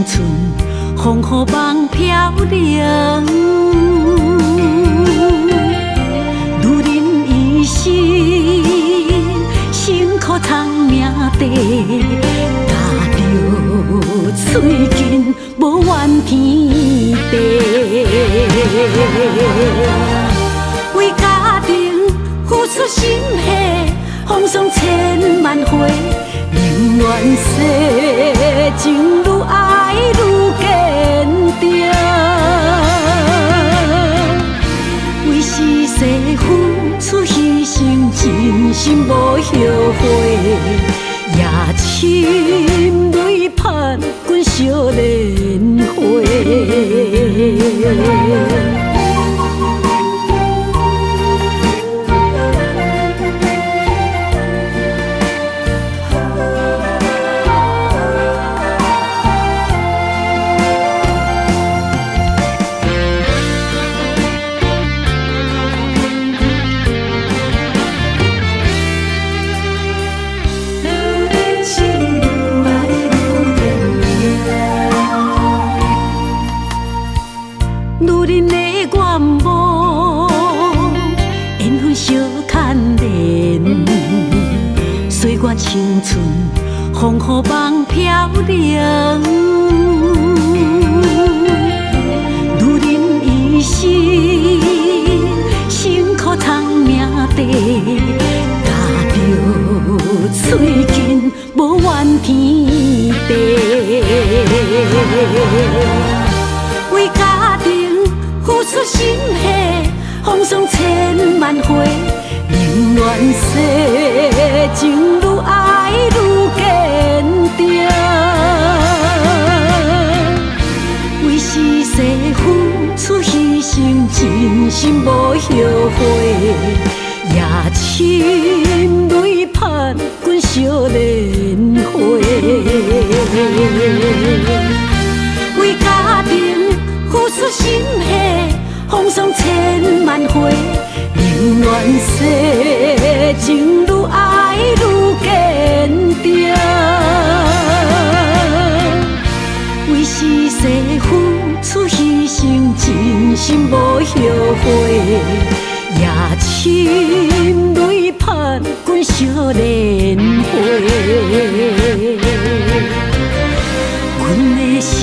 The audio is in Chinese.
春，风雨梦飘零。女人一生，辛苦藏命地，踏着嘴筋，无怨天地。为家庭付出心血，风霜千万回。宁愿世情愈爱愈坚定，为是世付出牺牲，真心无后悔。夜深泪盼阮少年花。女人的愿望，缘分小牵连，岁月青春，风雨梦飘零。女人一生，辛苦藏命地，踏着嘴筋，无怨天地。为家庭付出心血，风霜千万回。宁愿世情愈爱愈坚定，为是世付出牺牲，真心无后悔。夜深泪盼阮少年花。为家庭付出心血，风霜千万回。宁愿世情愈爱愈坚定，为是世付出牺牲，真心无后悔。夜深泪盼阮少年花。阮的心。